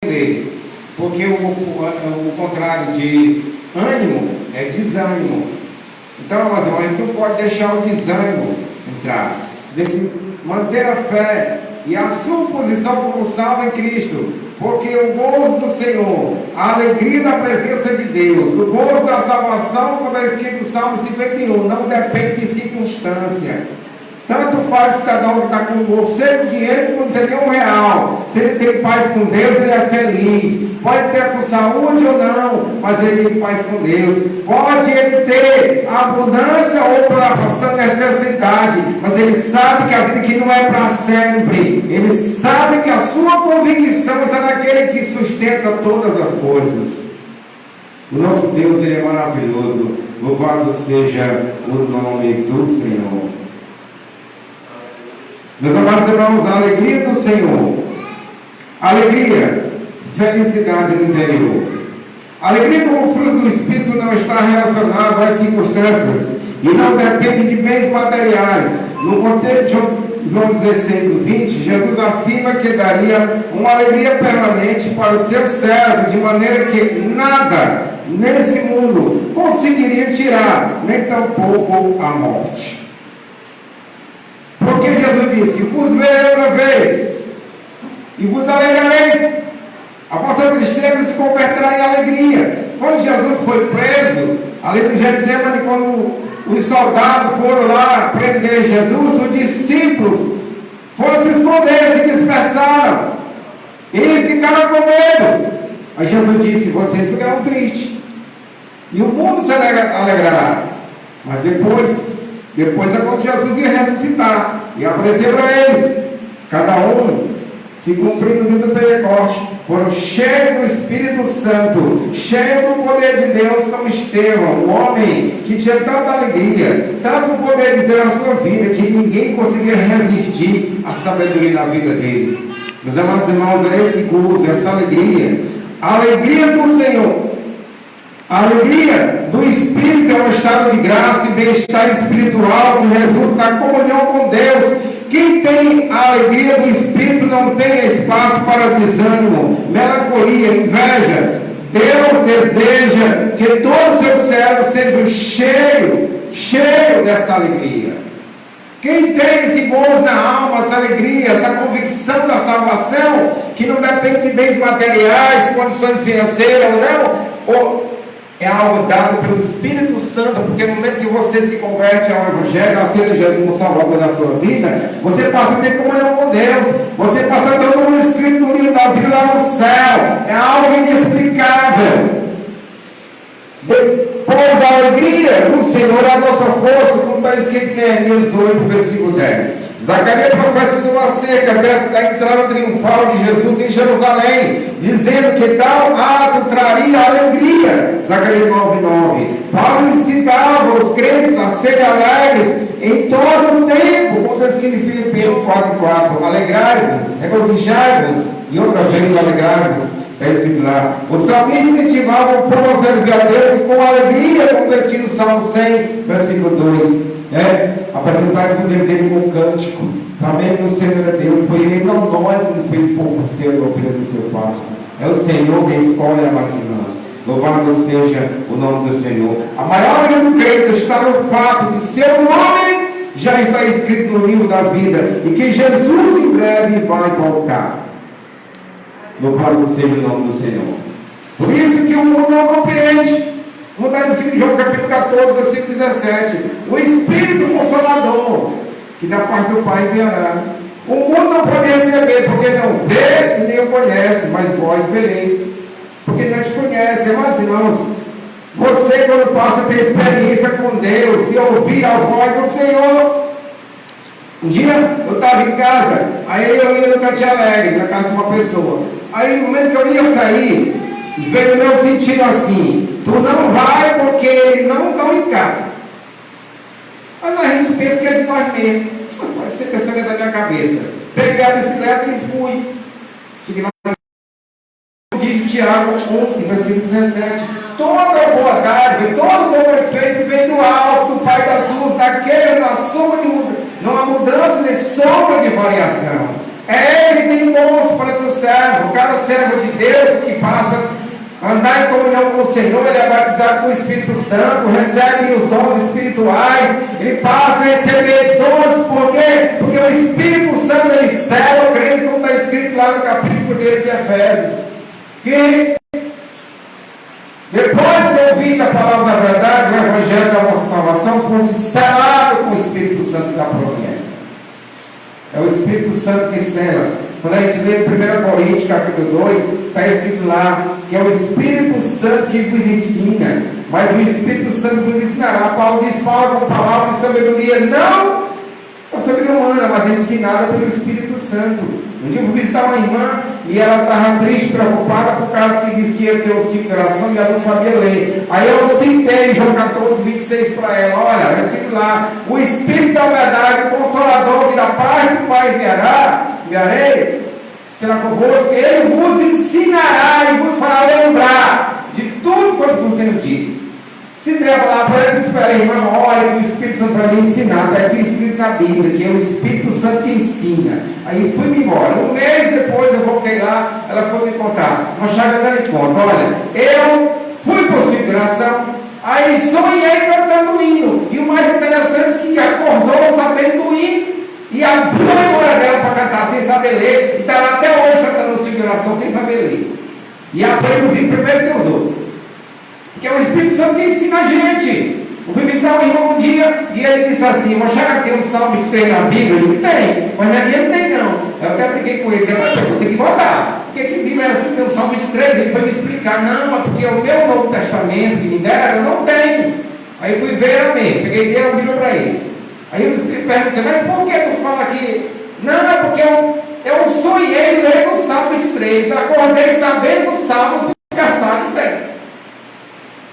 dele. Porque o contrário de ânimo é desânimo. Então, a gente não pode deixar o desânimo entrar. Tem que manter a fé e a sua posição como salvo em Cristo. Porque o gozo do Senhor, a alegria da presença de Deus, o gozo da salvação, como é escrito no Salmo 51, não depende de circunstância. Tanto faz se cada um está com você com dinheiro como não tem nenhum real. Se ele tem paz com Deus, ele é feliz. Pode ter com saúde ou não, mas ele tem paz com Deus. Pode ele ter abundância ou passando necessidade, mas ele sabe que a vida aqui não é para sempre. Ele sabe que a sua convicção está naquele que sustenta todas as coisas. O nosso Deus, ele é maravilhoso. Louvado seja o nome do Senhor. Meus amados irmãos, a alegria do Senhor, alegria, felicidade no interior. A alegria como fruto do Espírito não está relacionada às circunstâncias e não depende de bens materiais. No contexto de João 16, 20, Jesus afirma que daria uma alegria permanente para o seu servo, de maneira que nada nesse mundo conseguiria tirar, nem tampouco a morte. Porque Jesus disse: vos verei outra vez, e vos alegrareis, a vossa tristeza se converterá em alegria. Quando Jesus foi preso, ali no Getsemane, quando os soldados foram lá prender Jesus, os discípulos foram se esconder e dispersaram, e ficaram com medo. Aí Jesus disse: vocês ficarão tristes, e o mundo se alegrará. Mas depois é quando Jesus ia ressuscitar e apareceram a eles, cada um se cumprindo o dia do Pentecoste, foram cheios do Espírito Santo, cheios do poder de Deus, como Estevão, um homem que tinha tanta alegria, tanto poder de Deus na sua vida, que ninguém conseguia resistir à sabedoria da vida dele. Meus amados irmãos, é esse gozo, essa alegria, a alegria do Senhor. A alegria do Espírito é um estado de graça e bem-estar espiritual que resulta na comunhão com Deus. Quem tem a alegria do Espírito não tem espaço para desânimo, melancolia, inveja. Deus deseja que todos os seus servos sejam cheios dessa alegria. Quem tem esse gozo na alma, essa alegria, essa convicção da salvação, que não depende de bens materiais, condições financeiras ou não, é algo dado pelo Espírito Santo, porque no momento que você se converte ao Evangelho, aceita Jesus como Salvador da sua vida, você passa a ter comunhão com Deus, você passa a ter um Espírito no livro da vida lá no céu, é algo inexplicável. Depois a alegria do Senhor é a nossa força, como está escrito em Neemias 8, versículo 10. Zacarias profetizou acerca da entrada triunfal de Jesus em Jerusalém, dizendo que tal ato traria alegria. Zacarias 9:9. Paulo incitava os crentes a serem alegres em todo o tempo, como está escrito em Filipenses 4:4. Alegrai-vos, regozijai-vos, e outra vez alegrai-vos. Está escrito lá. Os salmistas incentivavam o povo a servir a Deus com alegria, como está escrito no Salmo 100, versículo 2. Apresentar o poder dele com cântico. Também no Senhor é Deus, foi ele, não nós, que nos fez por ser o filho do seu pasto. É o Senhor que escolhe a irmãos. Louvado seja o nome do Senhor. A maior alegria do crente está no fato de seu nome já está escrito no livro da vida e que Jesus em breve vai voltar. Louvado seja o nome do Senhor. Por isso que o mundo não compreende. Como está escrito em João capítulo 14, versículo 17. O Espírito Consolador, que da parte do Pai virá. O mundo não pode receber, porque não vê e nem o conhece, mas vós vereis, porque não te conhece. Amados irmãos, você quando passa a ter experiência com Deus e ouvir a voz do Senhor. Um dia eu estava em casa, aí eu ia no Cante Alegre, na casa de uma pessoa. Aí no momento que eu ia sair, veio o meu sentido assim: tu não vai porque eles não estão em casa. Mas a gente pensa que é de nós mesmos. Pode ser pensamento da minha cabeça. Peguei a bicicleta e fui. Cheguei lá de Tiago 1, versículo 17. Toda boa dádiva, todo bom efeito vem do alto, do Pai das luzes, daquele na sombra de mudança, não há mudança nem sombra de variação. É Ele que tem dons para o seu servo. Cada servo de Deus que passa a andar em comunhão com o Senhor, ele é batizado com o Espírito Santo, recebe os dons espirituais, ele passa a receber dons, por quê? Porque o Espírito Santo ele sela o crente, como está escrito lá no capítulo 1 de Efésios. Que depois que ouviste a palavra da verdade, o Evangelho da vossa salvação, foste selado com o Espírito Santo da promessa. É o Espírito Santo que sela. Quando a gente lê 1 Coríntios capítulo 2, está escrito lá que é o Espírito Santo que vos ensina, mas o Espírito Santo vos ensinará. Paulo diz: fala com palavras de sabedoria, não a sabedoria humana, mas é ensinada pelo Espírito Santo. Um dia eu fui visitar uma irmã e ela estava triste, preocupada, por causa que disse que ia ter o ciclo de oração e ela não sabia ler. Aí eu citei João 14, 26 para ela: olha, está escrito lá, o Espírito da verdade, o Consolador, que da paz do Pai enviarei será convosco, ele vos ensinará e vos fará lembrar de tudo quanto vos tenho dito. Se der lá para ele, diz para ele: irmão, olha que o Espírito Santo vai me ensinar. Está aqui escrito na Bíblia que é o Espírito Santo que ensina. Aí fui-me embora. Um mês depois eu voltei lá, ela foi me contar. Uma chaga dando conta: olha, eu fui para o ciclo de oração, aí sonhei cantando o hino. E o mais interessante é que acordou sabendo do hino e abriu a memória dela para cantar sem saber ler, e está lá até hoje cantando o ciclo de oração sem saber ler. E aprende os hinos primeiro que os outros. Porque é o Espírito Santo que ensina a gente. Eu fui visitar um irmão um dia e ele disse assim: mas já que tem um salmo de ter na Bíblia? Ele tem, mas na minha não tem não. Eu até brinquei com ele, disse: eu vou ter que botar. Porque que Bíblia é assim, tem um salmo de 3? Ele foi me explicar: não, é porque o meu Novo Testamento que me deram, eu não tenho. Aí fui ver, amém, peguei e dei a Bíblia para ele. Aí eu perguntei: mas por que tu fala que? Não, é porque eu sonhei lendo o Salmo 23, acordei sabendo o Salmo, fui caçar, não tem.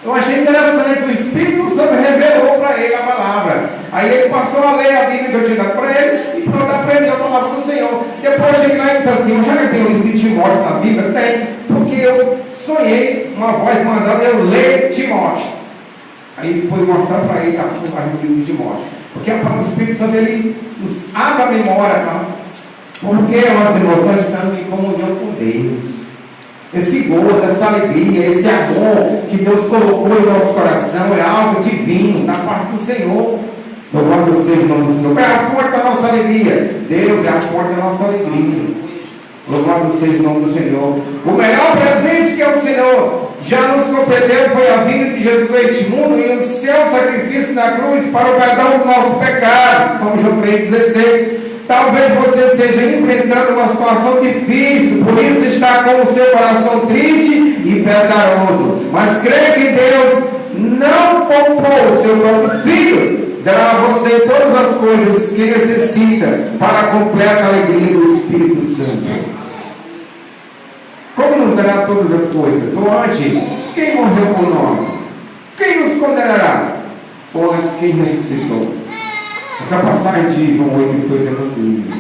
Eu achei interessante, o Espírito Santo revelou para ele a palavra. Aí ele passou a ler a Bíblia que eu tinha dado para ele, e pronto, aprendeu a palavra do Senhor. Depois eu cheguei lá e disse assim: já que tem o livro de Timóteo na Bíblia? Tem, porque eu sonhei uma voz mandando eu ler Timóteo. Aí foi mostrar para ele a palavra do livro de Timóteo. Porque o Espírito Santo ele nos abre a memória, tá? Porque, meus irmãos, nós estamos em comunhão com Deus. Esse gozo, essa alegria, esse amor que Deus colocou em nosso coração é algo divino, da parte do Senhor. Louvado seja o nome do Senhor. É a fonte da nossa alegria. Deus é a fonte da nossa alegria. Louvado seja o nome do Senhor. O melhor presente que o Senhor já nos concedeu foi a vinda de Jesus a este mundo e o seu sacrifício na cruz para o perdão dos nossos pecados, como João 3,16. Talvez você esteja enfrentando uma situação difícil, por isso está com o seu coração triste e pesaroso. Mas crê que Deus não poupou o seu próprio Filho, dará a você todas as coisas que necessita para a completa alegria do Espírito Santo. Como nos dará todas as coisas? Ou antes, quem morreu por nós? Quem nos condenará? Ou antes, quem ressuscitou? Essa passagem de João 8,2 é muito linda.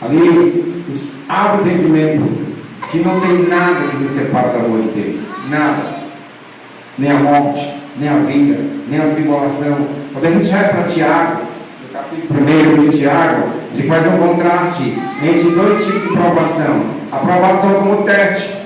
Ali abre o entendimento que não tem nada que nos separa da amor de Deus. Nada. Nem a morte, nem a vida, nem a tribulação. Quando a gente vai para Tiago, no capítulo 1 de Tiago, ele faz um contraste entre dois tipos de provação. A provação como teste,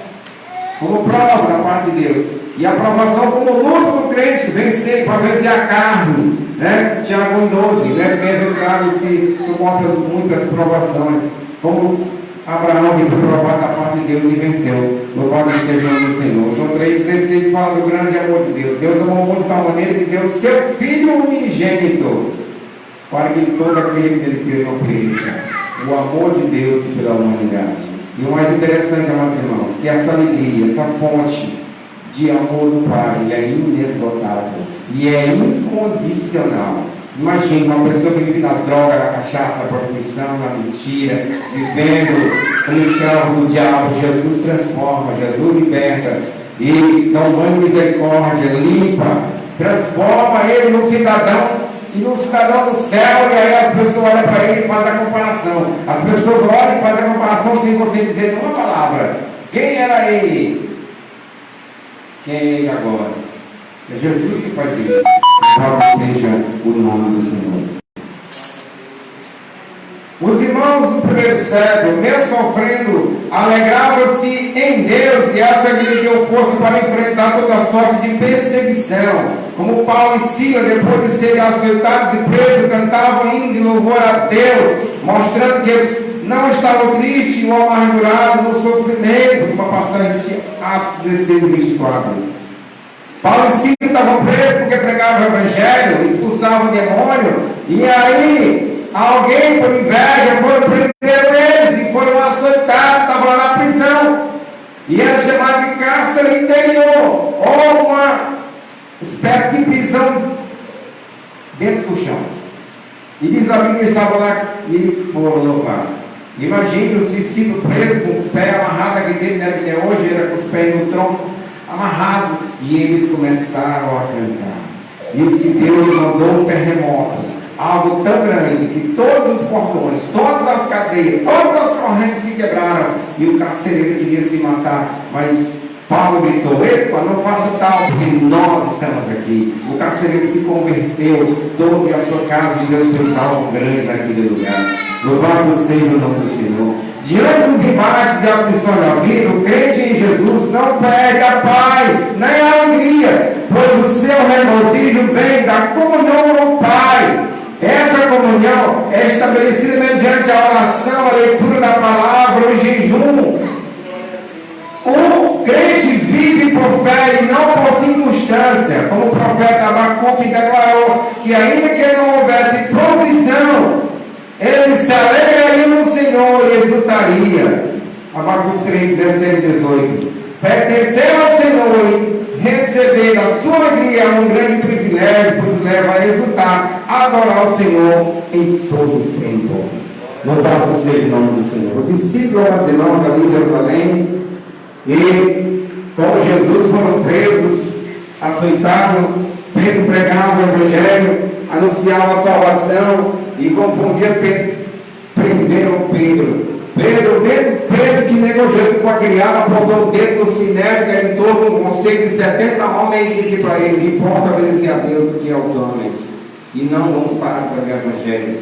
como prova da parte de Deus. E a provação como luta do crente, vencer, para vencer a carne. Né? Tiago 1,12, né? Bem-aventurados que suportam muitas provações, como Abraão, que foi provado da parte de Deus e venceu. Louvado seja o nome do Senhor. João 3,16 fala do grande amor de Deus. Deus amou o mundo de tal maneira que deu seu Filho unigênito, para que todo aquele que ele crê não pereça. O amor de Deus pela humanidade. E o mais interessante, amados irmãos, que essa alegria, essa fonte de amor do Pai é inesgotável e é incondicional. Imagine uma pessoa que vive nas drogas, na cachaça, na prostituição, na mentira, vivendo como escravo do diabo. Jesus transforma, Jesus liberta e dá um banho de misericórdia, limpa, transforma ele num cidadão e num cidadão do céu. E aí as pessoas olham para ele e fazem a comparação. As pessoas olham e fazem a comparação sem você dizer uma palavra. Quem era ele? Quem é ele agora? É Jesus que faz isso. Louvado seja o nome do Senhor. Os irmãos do primeiro século, mesmo sofrendo, alegravam-se em Deus e essa lhe deu força para enfrentar toda sorte de perseguição. Como Paulo e Silas, depois de serem açoitados e presos, cantavam hino de louvor a Deus, mostrando que eles não estavam tristes ou amargurados no sofrimento. Uma passagem de Atos 16, 24. Paulo e Silas estavam presos porque pregavam o evangelho, expulsavam o demônio, e aí alguém, por inveja, foram prender eles e foram açoitados, estavam lá na prisão. E era chamado de cárcere interior, ou uma espécie de prisão dentro do chão. E diz a Bíblia que estavam lá e foram louvar. Imagine os discípulos presos com os pés amarrados aqui dentro, né? Que hoje era com os pés no tronco, amarrados. E eles começaram a cantar. Diz que Deus mandou um terremoto. Algo tão grande que todos os portões, todas as cadeias, todas as correntes se quebraram e o carcereiro queria se matar, mas Paulo gritou: epa, não faça tal, porque nós estamos aqui. O carcereiro se converteu, todo e a sua casa, e Deus fez algo grande naquele lugar. Louvado seja o nome do Senhor. Diante dos embates e aflições da vida, o crente em Jesus não perde a paz, nem a alegria, pois o seu regozijo vem da comunhão com o Pai. Essa comunhão é estabelecida mediante a oração, a leitura da palavra, o jejum. O crente vive por fé e não por circunstância, como o profeta Abacuque declarou que ainda que não houvesse provisão, ele se alegraria no Senhor e exultaria. Abacuque 3, 17 e 18. Pertencer ao Senhor e receber a sua alegria é um grande privilégio, pois leva a exultar, a adorar o Senhor em todo o tempo. Louvado seja o nome do Senhor. Os discípulos ali em Jerusalém, e como Jesus foram presos, açoitados, Pedro pregava o Evangelho, anunciava a salvação e confundia Pedro, prenderam Pedro. Pedro que negou Jesus com a criada, apontou o dedo no sinédrio, que era em torno de um conselho de 70 homens, e disse para eles: importa obedecer a Deus do que aos homens, e não vamos parar de pregar o Evangelho.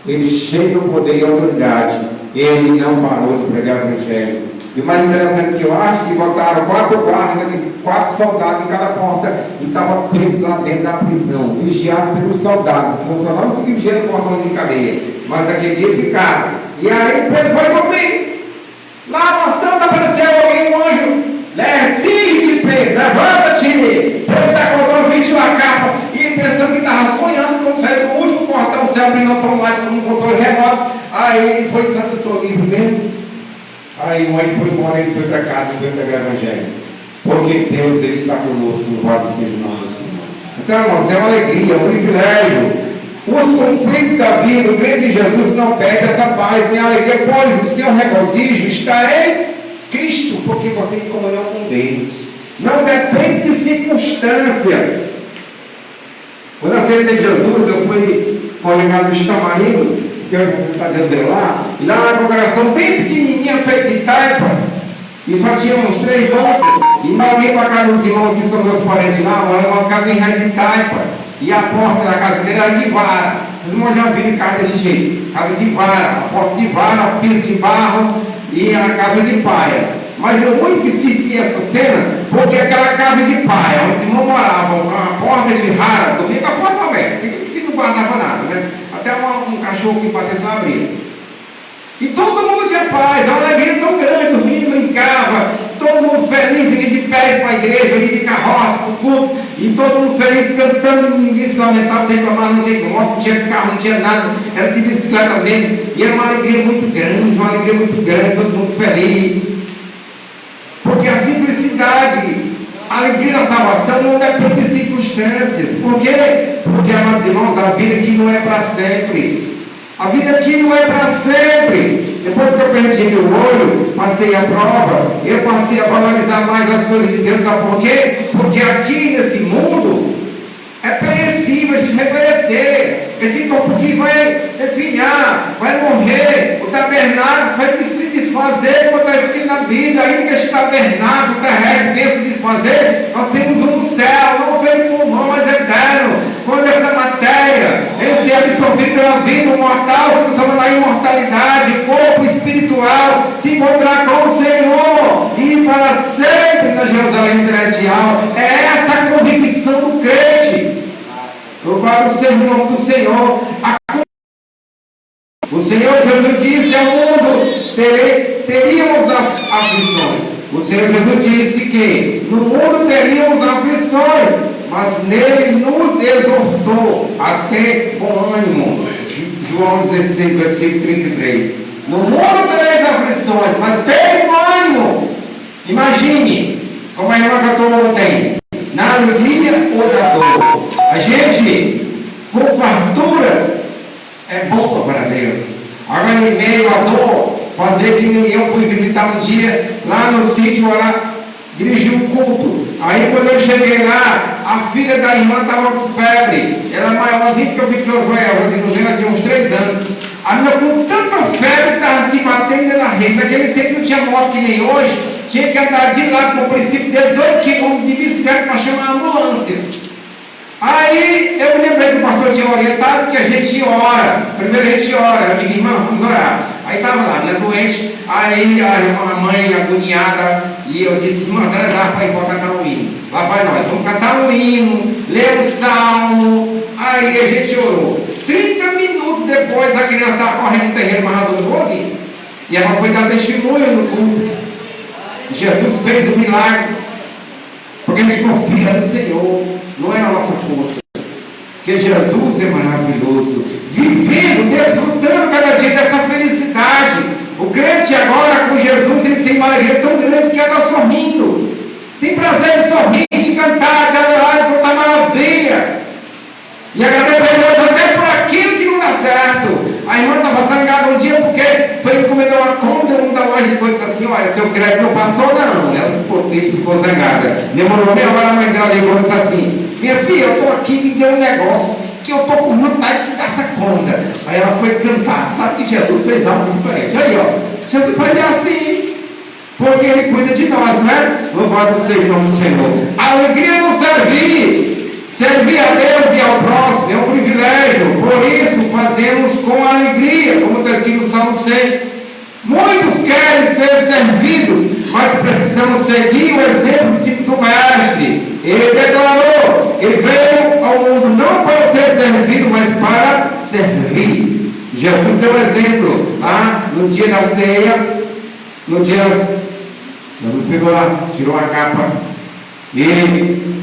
Ele, cheio do poder e autoridade, ele não parou de pregar o Evangelho. E o mais interessante que eu acho que botaram 4 guardas, 4 soldados em cada porta, e estavam presos lá dentro da prisão, vigiados pelos soldados. Os soldados não ficam vigiando o portão de cadeia, mas daquele dia ficaram. E aí Pedro foi comigo. Lá mostrando, apareceu alguém, um anjo. Resiste, Pedro, levanta-te. Pedro acordou, vestiu a capa e pensou que estava sonhando quando saiu do último portão, o céu abrindo automático como um controle remoto. Aí ele foi santo, estou livre mesmo. Aí o anjo foi embora, ele foi para casa e foi pregar o Evangelho. Porque Deus, ele está conosco, louvado seja o nome do Senhor. Então, irmãos, é uma alegria, um privilégio. Os conflitos da vida, o crente de Jesus não perde essa paz nem a alegria, pois o seu regozijo está em Cristo, porque você tem comunhão com Deus. Não depende de circunstância. Quando eu aceitei Jesus, eu fui coordenado do Tamarindo, que eu está dizendo lá, e lá na congregação bem pequenininha, feita de taipa, e só tinha uns 3 voltas, e mal ia para casa dos irmãos que são meus parentes lá, uma casa em ré de taipa, e a porta da casa dele era de vara. Os irmãos já viram casa desse jeito, casa de vara, a porta de vara, piso de barro, e a casa de paia. Mas eu muito esqueci essa cena, porque aquela casa de paia, onde os irmãos moravam, com a porta de vara, domingo a porta aberta, que não guardava nada, né? Até um cachorro que batesse na abria. E todo mundo tinha paz, uma alegria tão grande, os meninos brincavam, todo mundo feliz, ia de pé para a igreja, ia de carroça para o culto, e todo mundo feliz, cantando, ninguém se lamentava, não reclamava, não tinha moto, não tinha carro, não tinha nada, era de bicicleta mesmo, e era uma alegria muito grande, todo mundo feliz. Porque a simplicidade, a alegria da salvação não depende de circunstâncias. Por quê? Porque, amados irmãos, a vida aqui não é para sempre. A vida aqui não é para sempre. Depois que eu perdi meu olho, passei a prova, eu passei a valorizar mais as coisas de Deus. Sabe por quê? Porque aqui nesse mundo é perecível, a gente vai perecer. Esse corpo aqui vai definhar, vai morrer. O tabernáculo vai se desfazer, como está escrito na Bíblia, ainda que esse tabernáculo terrestre venha se desfazer, nós temos um no céu, não feito por mão, mas eterno. Quando essa matéria, esse absorvido sofrido pela vida mortal, se transforma na imortalidade, corpo espiritual, se encontrar com o Senhor e para sempre na Jerusalém celestial. É essa a convicção do crente. Louvado seja o nome do Senhor. O Senhor Jesus disse ao mundo: teríamos aflições. O Senhor Jesus disse que no mundo teríamos aflições, mas neles nos exortou a ter bom ânimo. João 16, versículo 33. No mundo tereis aflições, mas tenha bom ânimo. Imagine, como a irmã cantou ontem, na alegria ou na dor. A gente, com fartura, é bom para Deus. Agora, em meio à dor, fazer que eu fui visitar um dia lá no sítio, lá, dirigi um culto. Aí, quando eu cheguei lá, a filha da irmã estava com febre. Ela é maiorzinha que eu vi que ela tinha uns 3 anos. A menina com tanta febre estava se batendo na rede. Naquele tempo não tinha moto que nem hoje. Tinha que andar de lá com o princípio 18 quilômetros de bicicleta para chamar a ambulância. Aí eu me lembrei que o pastor tinha orientado que a gente ora. Primeiro a gente ora. Eu digo: irmão, vamos orar. Aí estava lá, minha doente. Aí a mãe agoniada. E eu disse: irmã, traz lá para ir para cantar um hino. Lá vai nós, vamos cantar um hino, ler um salmo. Aí a gente orou. 30 minutos depois a criança estava correndo no terreno, mas ela não ouviu. E ela foi dar testemunho no culto. Jesus fez o milagre. Porque a gente confia no Senhor, não é a nossa força. Porque Jesus é maravilhoso. Vivendo, desfrutando cada dia dessa felicidade. O crente agora com Jesus, ele tem uma alegria tão grande que anda sorrindo. Tem prazer em sorrir, de cantar, de adorar, de contar maravilha. E agradecer a Deus até por aquilo que não dá certo. A irmã estava zangada um dia porque foi encomendar uma conta da loja de coisas assim: olha, seu crédito não passou, não. Ela ficou triste, ficou zangada. Demorou meia hora, a mãe dela ligou e disse assim: minha filha, eu estou aqui, me deu um negócio que eu estou com vontade de tirar essa conta. Aí ela foi cantar. Sabe que Jesus fez algo diferente? Aí, ó, Jesus faz assim, porque Ele cuida de nós, não é? Louvado seja o nome do Senhor. A alegria não servir. Servir a Deus e ao próximo é um privilégio, por isso fazemos com alegria, como está escrito no Salmo 100. Muitos querem ser servidos, mas precisamos seguir o exemplo do Mestre. Ele declarou que veio ao mundo não para ser servido, mas para servir. Jesus deu exemplo lá no dia da ceia, Jesus pegou lá, tirou a capa e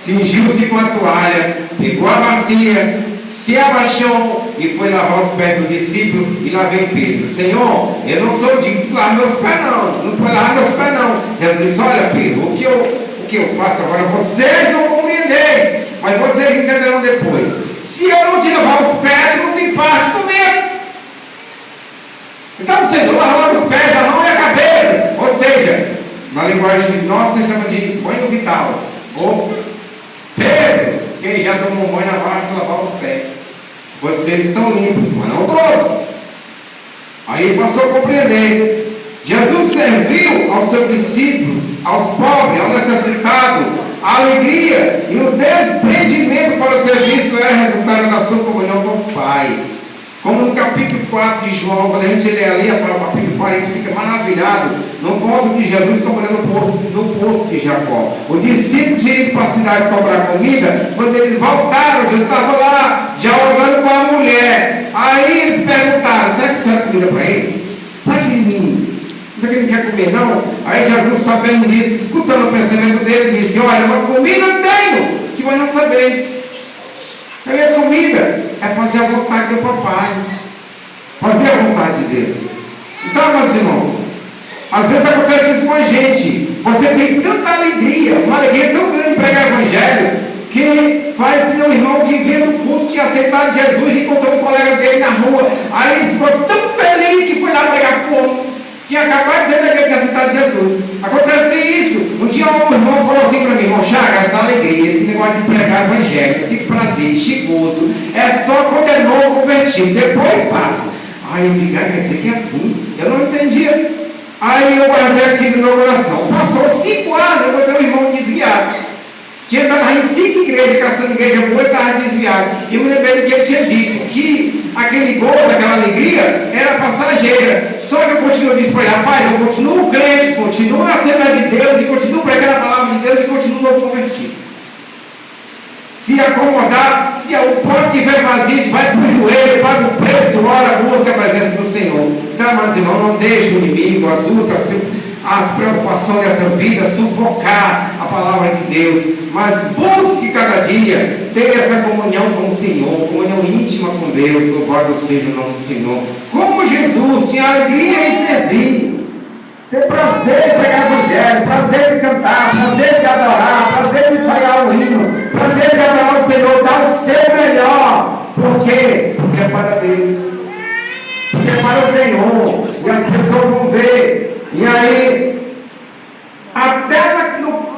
cingiu-se com a toalha, pegou a bacia, se abaixou e foi lavar os pés do discípulo. E lá vem Pedro: Senhor, eu não sou digno de lavar meus pés não foi lavar meus pés não. Jesus disse: olha, Pedro, o que eu faço agora vocês não compreendem, mas vocês entenderão depois. Se eu não te lavar os pés, não tem parte comigo. Então o Senhor lavava os pés, a mão e a cabeça. Ou seja, na linguagem nossa se chama de banho vital. Ou Pedro, quem já tomou banho na barra de lavar os pés. Vocês estão limpos, mas não todos. Aí passou a compreender. Jesus serviu aos seus discípulos, aos pobres, ao necessitado. A alegria e o desprendimento para o serviço é resultado da sua comunhão com o Pai. Como no capítulo 4 de João, quando a gente lê ali para o capítulo 4, a gente fica maravilhado no ponto de Jesus trabalhando no poço de Jacó. O discípulo tinha ido para a cidade comprar comida. Quando eles voltaram, Jesus estava lá dialogando com a mulher. Aí eles perguntaram: será que você vai comida para ele? Será que ele não quer comer não? Aí Jesus, sabendo disso, escutando o pensamento dele, disse: olha, uma comida eu tenho que vós não sabeis. Cadê a comida? É fazer a vontade do papai. Fazer a vontade de Deus. Então, meus irmãos, às vezes acontece isso com a gente. Você tem tanta alegria, uma alegria tão grande em pregar o Evangelho, que faz meu irmão que veio no culto, tinha aceitado Jesus e encontrou um colega dele na rua. Aí ele ficou tão feliz que foi lá pregar como. Tinha acabado de dizer que ele tinha aceitado Jesus. Acontece isso. Um dia um irmão falou assim para mim: irmão Chaga, essa alegria, esse negócio de pregar o Evangelho, esse prazer, esse gozo, é só quando é novo convertido, depois passa. Aí eu digo: quer dizer que é assim? Eu não entendia. Aí eu guardei aqui no meu coração. Passou 5 anos, eu botei um irmão desviado. Tinha andado lá em 5 igrejas, caçando igreja boa e estava desviado. E eu me lembrei que ele tinha dito que aquele gozo, aquela alegria, era passageira. Só que eu continuo dizendo para ele, rapaz, eu continuo crente, continuo na Assembleia de Deus, e continuo pregando a palavra de Deus, e continuo novo convertido. Se acomodar, se o pote estiver vazio, a gente vai para o joelho, paga o preço, ora, busca a presença do Senhor. Então, mas irmão, não deixe o inimigo, as lutas, as preocupações dessa vida sufocar a palavra de Deus, mas busque cada dia ter essa comunhão com o Senhor, comunhão íntima com Deus. Louvado seja o nome do Senhor. Como Jesus tinha alegria em servir, ter prazer de pregar o evangelho, prazer de cantar, prazer de adorar, prazer de ensaiar o hino, prazer de adorar o Senhor, dar o seu melhor. Por quê? Porque é para Deus, porque é para o Senhor, e as pessoas vão ver. E aí, até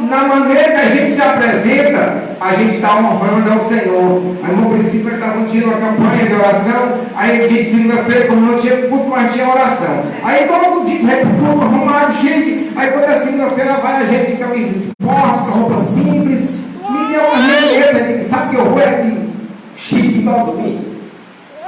na maneira que a gente se apresenta, a gente está honrando ao Senhor. Aí no princípio ele estava tendo uma campanha de oração. Aí ele disse, segunda-feira, como não tinha culto, mas tinha oração. Aí todo dia vai para o culto, arrumado, chique. Aí quando é segunda-feira vai a gente de camisas fortes, com roupa simples. Me deu uma regueta, ele sabe que eu vou aqui, chique, igual dormir.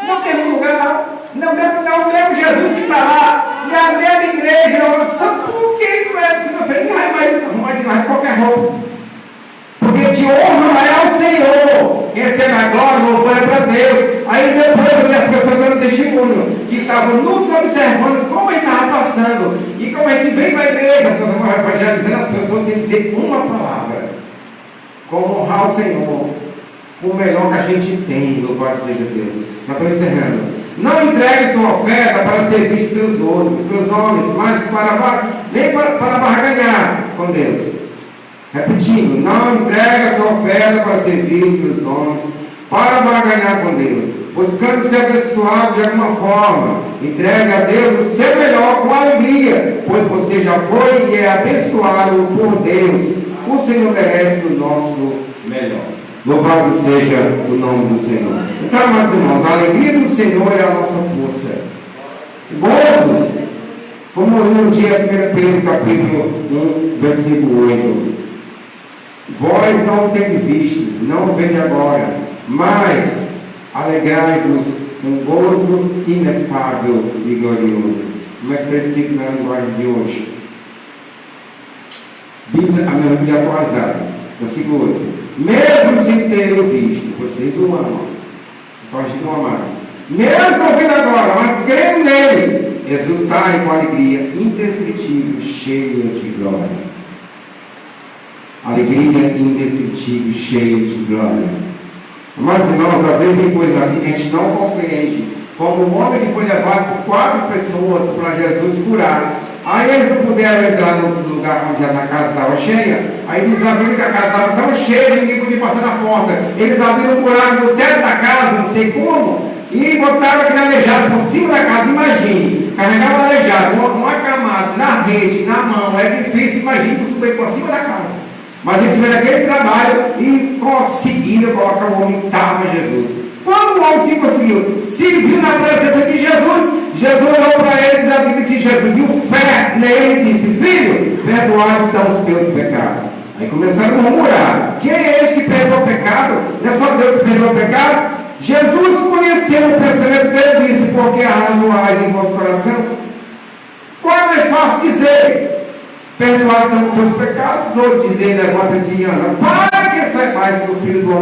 Não tem um lugar não. Não mesmo Jesus que está lá, e a mesma igreja, oração, por que não é segunda-feira? Não vai mais arrumar de nada, qualquer roupa. Porque te honra é ao Senhor, recebe a glória, louvor é para Deus. Aí depois eu vi as pessoas dando testemunho, que estavam nos observando como ele estava passando, e como a gente vem para a igreja, evangelizando as pessoas sem dizer uma palavra, como honrar o Senhor, o melhor que a gente tem, louvado seja Deus. Já estou encerrando. Não entregue sua oferta para ser visto pelos outros, pelos homens, mas nem para barganhar com Deus. Repetindo, não entregue sua oferta para ser visto pelos homens, para barganhar com Deus, buscando ser abençoado de alguma forma. Entregue a Deus o seu melhor com alegria, pois você já foi e é abençoado por Deus. O Senhor merece o nosso melhor. Louvado seja o nome do Senhor. Então, meus irmãos, a alegria do Senhor é a nossa força. Gozo, como no dia 1 Pedro, capítulo 1, versículo 8. Vós não tendes visto, não vede agora, mas alegrai-vos com gozo inefável e glorioso. Como é que está escrito na linguagem de hoje? Bíblia, a minha Bíblia atualizada, versículo 8. Mesmo sem terem visto, vocês o amam. Então a gente não ama mais. Mesmo ouvindo agora, mas crendo nele, exultarem com alegria indescritível, cheia de glória. Alegria indescritível, cheia de glória. Mas irmãos, às vezes tem coisa aqui que a gente não compreende. Como o homem que foi levado por 4 pessoas para Jesus curar. Aí eles não puderam entrar no lugar onde a casa estava cheia. Aí eles abriram que a casa estava tão cheia que ninguém podia passar na porta. Eles abriram um buraco no teto da casa, não sei como, e botaram aquele aleijado por cima da casa. Imagine, carregavam o aleijado, um acamado, na rede, na mão. É difícil, imagine subir por cima da casa. Mas eles tiveram aquele trabalho e conseguiram colocar o homem que estava em Jesus. Quando o homem se conseguiu, se viu na presença de Jesus, Jesus olhou para ele e diz a Bíblia que Jesus viu fé nele e disse, filho, perdoados estão os teus pecados. Aí começaram a murmurar, quem é este que perdoa o pecado? Não é só Deus que perdoa o pecado? Jesus conheceu o pensamento dele e disse, porque arrazoais em vosso coração? Quando é fácil dizer, perdoados estão os teus pecados, ou dizer, levanta-te e anda, para que saibais que o Filho do Homem